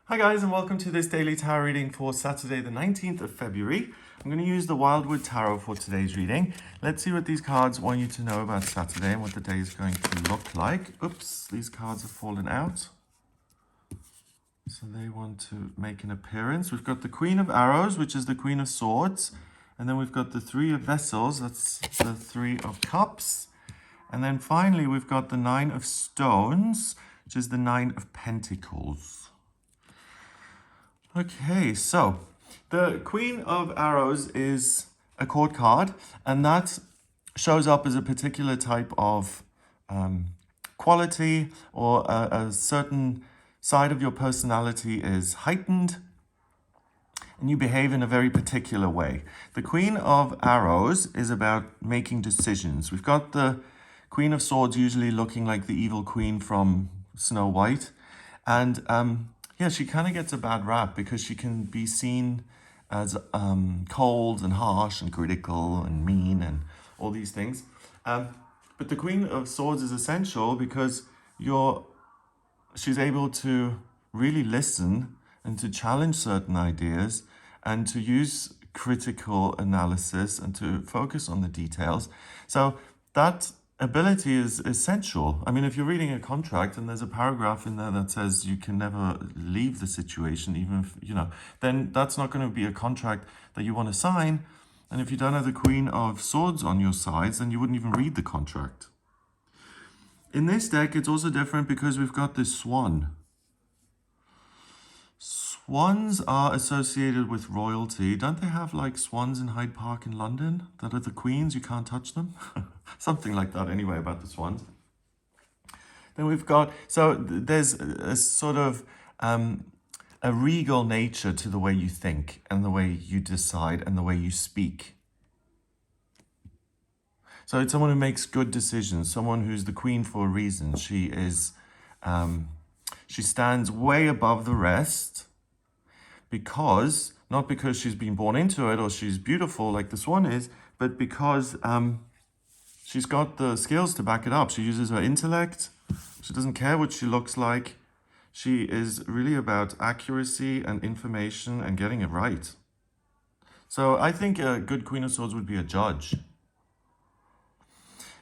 Hi guys, and welcome to this daily tarot reading for Saturday the 19th of February. I'm going to use the Wildwood Tarot for today's reading. Let's see what these cards want you to know about Saturday and what the day is going to look like. Oops, these cards have fallen out. So they want to make an appearance. We've got the Queen of Arrows, which is the Queen of Swords. And then we've got the Three of Vessels, that's the Three of Cups. And then finally we've got the Nine of Stones, which is the Nine of Pentacles. Okay, so the Queen of Arrows is a court card, and that shows up as a particular type of quality, or a certain side of your personality is heightened, and you behave in a very particular way. The Queen of Arrows is about making decisions. We've got the Queen of Swords usually looking like the evil queen from Snow White, and yeah, she kind of gets a bad rap because she can be seen as cold and harsh and critical and mean and all these things. But the Queen of Swords is essential because she's able to really listen and to challenge certain ideas and to use critical analysis and to focus on the details. So that ability is essential. I mean, if you're reading a contract and there's a paragraph in there that says you can never leave the situation, even if, then that's not going to be a contract that you want to sign. And if you don't have the Queen of Swords on your sides, then you wouldn't even read the contract. In this deck, it's also different because we've got this swan. Swans are associated with royalty. Don't they have like swans in Hyde Park in London that are the queens? You can't touch them. Something like that anyway about the swans. Then we've got, so there's a sort of a regal nature to the way you think and the way you decide and the way you speak. So it's someone who makes good decisions, someone who's the queen for a reason. She is, she stands way above the rest because, not because she's been born into it or she's beautiful like the swan is, but because she's got the skills to back it up. She uses her intellect. She doesn't care what she looks like. She is really about accuracy and information and getting it right. So I think a good Queen of Swords would be a judge.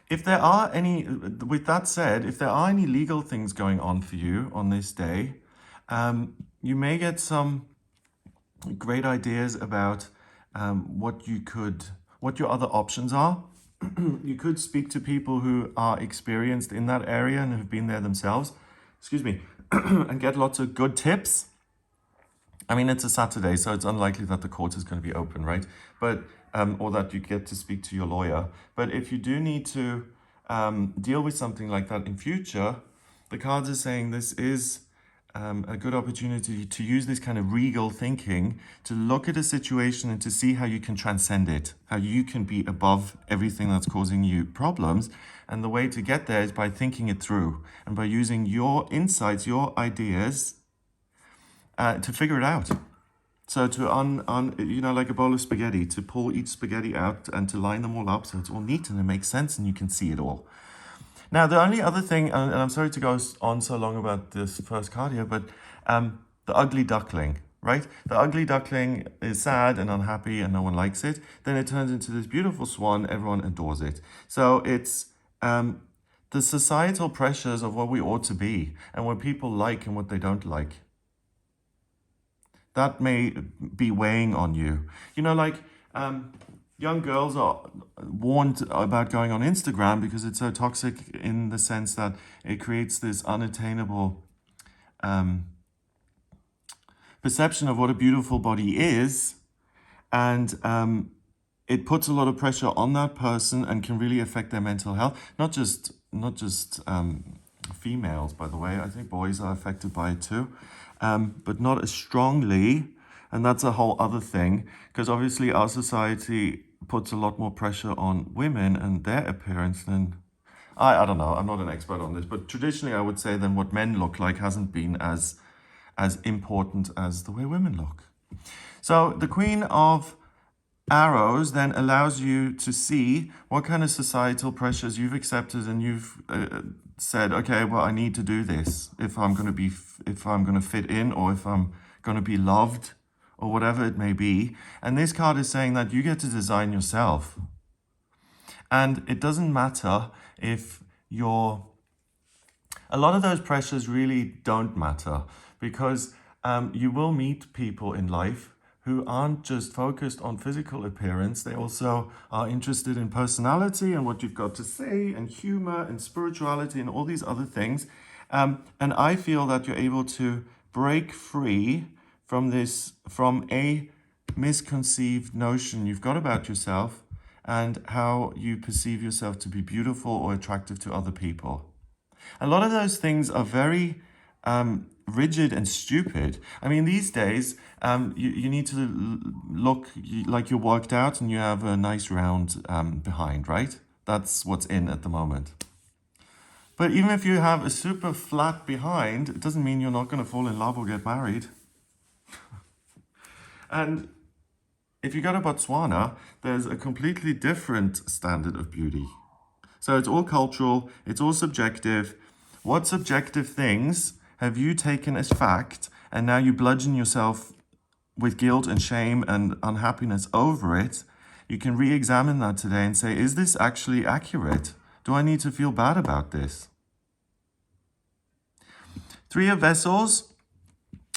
If there are any, with that said, if there are any legal things going on for you on this day, you may get some great ideas about what your other options are. You could speak to people who are experienced in that area and have been there themselves, and get lots of good tips. I mean, it's a Saturday, so it's unlikely that the court is going to be open, right? But or that you get to speak to your lawyer. But if you do need to deal with something like that in future, the cards are saying this is a good opportunity to use this kind of regal thinking to look at a situation and to see how you can transcend it, how you can be above everything that's causing you problems. And the way to get there is by thinking it through and by using your insights, your ideas to figure it out. So to, like a bowl of spaghetti, to pull each spaghetti out and to line them all up so it's all neat and it makes sense and you can see it all. Now, the only other thing, and I'm sorry to go on so long about this first card here, but the ugly duckling, right? The ugly duckling is sad and unhappy and no one likes it. Then it turns into this beautiful swan, everyone adores it. So it's the societal pressures of what we ought to be and what people like and what they don't like. That may be weighing on you. Young girls are warned about going on Instagram because it's so toxic in the sense that it creates this unattainable perception of what a beautiful body is. And it puts a lot of pressure on that person and can really affect their mental health. Not just females, by the way. I think boys are affected by it too, but not as strongly. And that's a whole other thing, because obviously our society puts a lot more pressure on women and their appearance than, I don't know, I'm not an expert on this, but traditionally I would say then what men look like hasn't been as important as the way women look. So the Queen of Arrows then allows you to see what kind of societal pressures you've accepted and you've said, okay, well, I need to do this if I'm going to if I'm going to fit in, or if I'm going to be loved, or whatever it may be. And this card is saying that you get to design yourself. And it doesn't matter if you're, a lot of those pressures really don't matter, because you will meet people in life who aren't just focused on physical appearance. They also are interested in personality and what you've got to say, and humor and spirituality and all these other things. And I feel that you're able to break free from a misconceived notion you've got about yourself and how you perceive yourself to be beautiful or attractive to other people. A lot of those things are very rigid and stupid. I mean, these days, you need to look like you're worked out and you have a nice round behind, right? That's what's in at the moment. But even if you have a super flat behind, it doesn't mean you're not going to fall in love or get married. And if you go to Botswana, there's a completely different standard of beauty. So it's all cultural, it's all subjective. What subjective things have you taken as fact, and now you bludgeon yourself with guilt and shame and unhappiness over it? You can re-examine that today and say, is this actually accurate? Do I need to feel bad about this? Three of Vessels.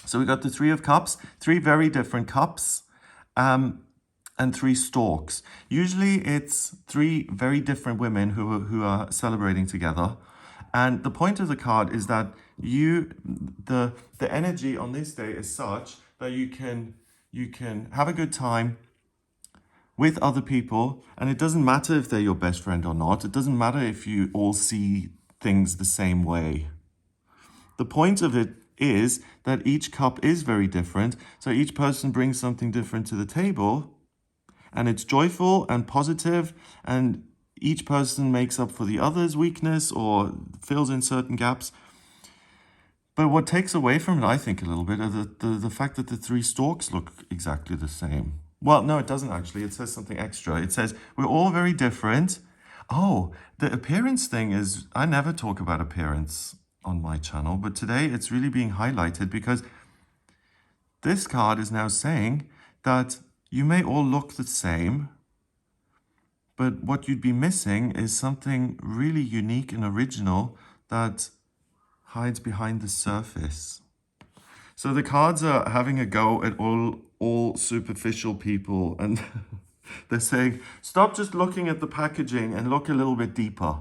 So we got the Three of Cups, three very different cups. And three storks. Usually it's three very different women who are celebrating together. And the point of the card is that the energy on this day is such that you can have a good time with other people, and it doesn't matter if they're your best friend or not. It doesn't matter if you all see things the same way. The point of it is that each cup is very different, so each person brings something different to the table. And it's joyful and positive, and each person makes up for the other's weakness or fills in certain gaps. But what takes away from it, I think, a little bit, are the fact that the three storks look exactly the same. Well, no, it doesn't actually. It says something extra. It says, we're all very different. Oh, the appearance thing is, I never talk about appearance on my channel, but today it's really being highlighted, because this card is now saying that you may all look the same, but what you'd be missing is something really unique and original that hides behind the surface. So the cards are having a go at all superficial people, and they're saying, stop just looking at the packaging and look a little bit deeper.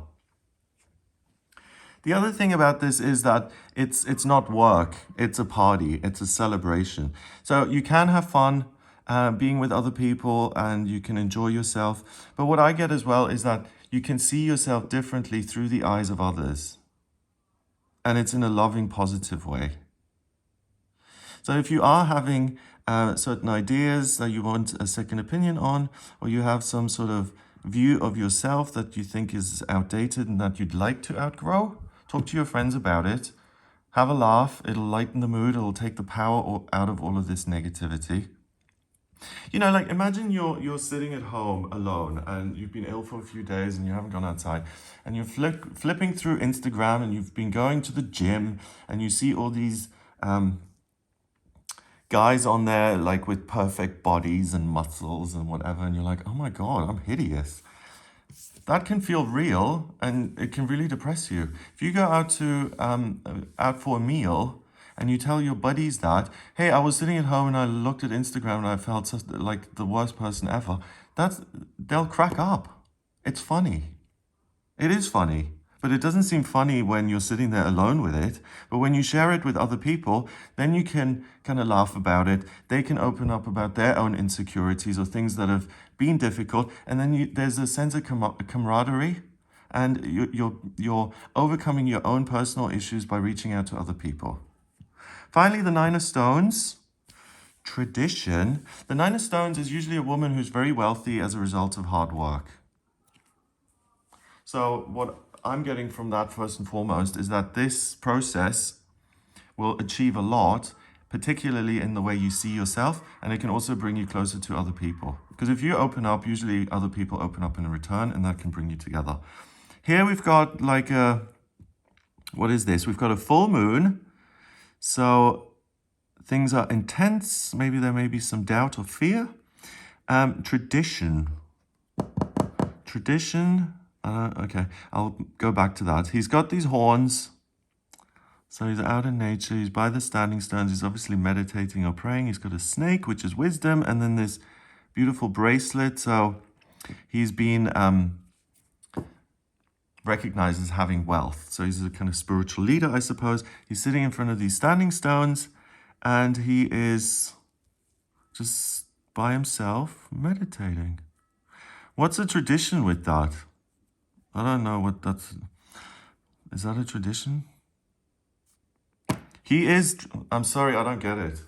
The other thing about this is that it's not work, it's a party, it's a celebration. So you can have fun being with other people, and you can enjoy yourself. But what I get as well is that you can see yourself differently through the eyes of others. And it's in a loving, positive way. So if you are having certain ideas that you want a second opinion on, or you have some sort of view of yourself that you think is outdated and that you'd like to outgrow, talk to your friends about it. Have a laugh. It'll lighten the mood. It'll take the power out of all of this negativity. You know, like, imagine you're sitting at home alone, and you've been ill for a few days and you haven't gone outside, and you're flipping through Instagram, and you've been going to the gym, and you see all these guys on there, like, with perfect bodies and muscles and whatever, and you're like, oh my God, I'm hideous. That can feel real, and it can really depress you. If you go out for a meal, and you tell your buddies that, hey, I was sitting at home and I looked at Instagram and I felt like the worst person ever, they'll crack up. It's funny. It is funny. But it doesn't seem funny when you're sitting there alone with it. But when you share it with other people, then you can kind of laugh about it. They can open up about their own insecurities or things that have been difficult. And then there's a sense of camaraderie. And you're overcoming your own personal issues by reaching out to other people. Finally, the Nine of Stones. Tradition. The Nine of Stones is usually a woman who's very wealthy as a result of hard work. So what I'm getting from that, first and foremost, is that this process will achieve a lot, particularly in the way you see yourself, and it can also bring you closer to other people. Because if you open up, usually other people open up in return, and that can bring you together. Here we've got like a What is this? We've got a full moon. So things are intense. Maybe there may be some doubt or fear. Tradition. Tradition. Okay, I'll go back to that. He's got these horns. So he's out in nature. He's by the standing stones. He's obviously meditating or praying. He's got a snake, which is wisdom. And then this beautiful bracelet. So he's been recognized as having wealth. So he's a kind of spiritual leader, I suppose. He's sitting in front of these standing stones. And he is just by himself meditating. What's a tradition with that? I don't know what that's... Is that a tradition? He is... I'm sorry, I don't get it.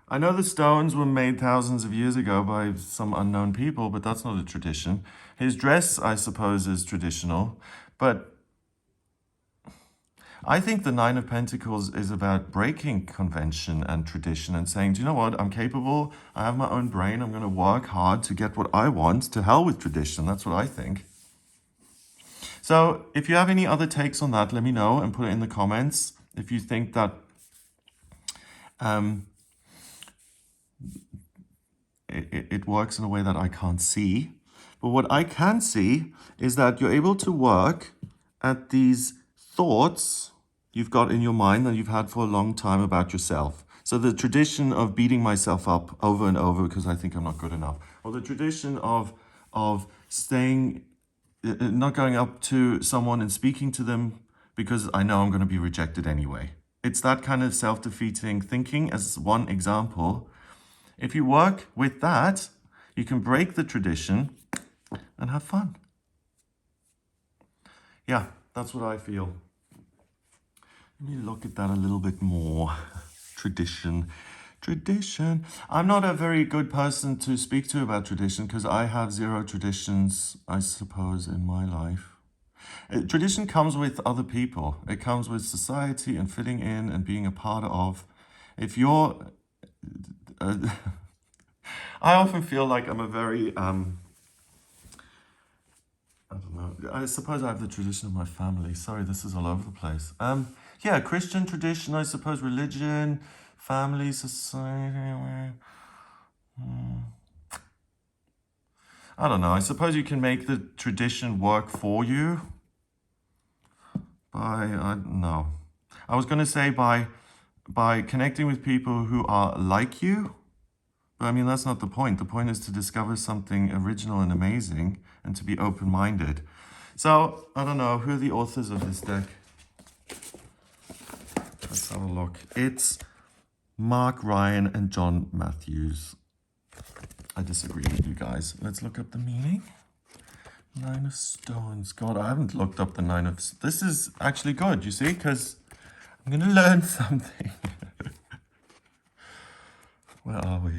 I know the stones were made thousands of years ago by some unknown people, but that's not a tradition. His dress, I suppose, is traditional. But I think the Nine of Pentacles is about breaking convention and tradition and saying, do you know what? I'm capable. I have my own brain. I'm going to work hard to get what I want. To hell with tradition. That's what I think. So if you have any other takes on that, let me know and put it in the comments. If you think that it works in a way that I can't see. But what I can see is that you're able to work at these thoughts you've got in your mind that you've had for a long time about yourself. So the tradition of beating myself up over and over because I think I'm not good enough. Or the tradition of staying, not going up to someone and speaking to them because I know I'm going to be rejected anyway. It's that kind of self-defeating thinking as one example. If you work with that, you can break the tradition and have fun. Yeah, that's what I feel. Let me look at that a little bit more. Tradition. Tradition. I'm not a very good person to speak to about tradition because I have zero traditions, I suppose, in my life. Tradition comes with other people. It comes with society and fitting in and being a part of. If you're... I often feel like I'm a very... I don't know. I suppose I have the tradition of my family. Sorry, this is all over the place. Yeah, Christian tradition, I suppose, religion, family, society. I don't know. I suppose you can make the tradition work for you. I don't know. I was going to say by connecting with people who are like you. But I mean, that's not the point. The point is to discover something original and amazing and to be open-minded. So, I don't know. Who are the authors of this deck? Let's have a look. It's Mark Ryan and John Matthews. I disagree with you guys. Let's look up the meaning. Nine of Stones. God, I haven't looked up the Nine of... This is actually good, you see, because I'm going to learn something. Where are we?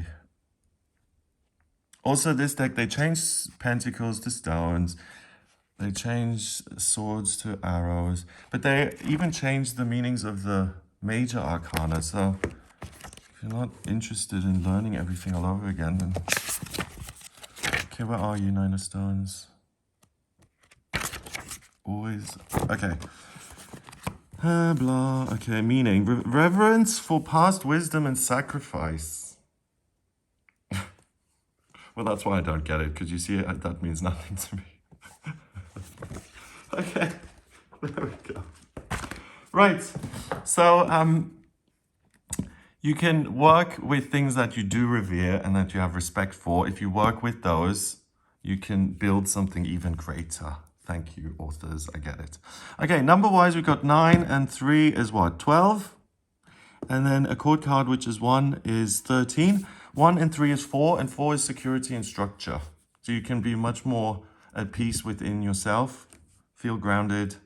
Also, this deck, they changed pentacles to stones. They changed swords to arrows. But they even changed the meanings of the major arcana. So, if you're not interested in learning everything all over again, then... Okay, where are you, Nine of Stones? Always... Okay. Blah. Okay, meaning. Reverence for past wisdom and sacrifice. Well, that's why I don't get it, because you see, that means nothing to me. Okay, there we go. Right, so you can work with things that you do revere and that you have respect for. If you work with those, you can build something even greater. Thank you, authors, I get it. Okay, number-wise, we've got 9 and 3 is what, 12? And then a chord card, which is 1, is 13. 1 and 3 is 4, and 4 is security and structure. So you can be much more at peace within yourself, feel grounded,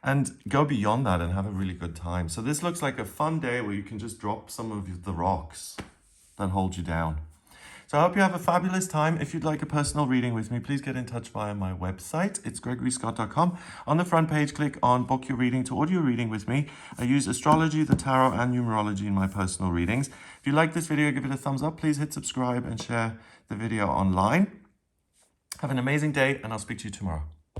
and go beyond that and have a really good time. So this looks like a fun day where you can just drop some of the rocks that hold you down. So I hope you have a fabulous time. If you'd like a personal reading with me, please get in touch via my website. It's gregoryscott.com. On the front page, click on Book Your Reading to order your reading with me. I use astrology, the tarot, and numerology in my personal readings. If you like this video, give it a thumbs up. Please hit subscribe and share the video online. Have an amazing day, and I'll speak to you tomorrow.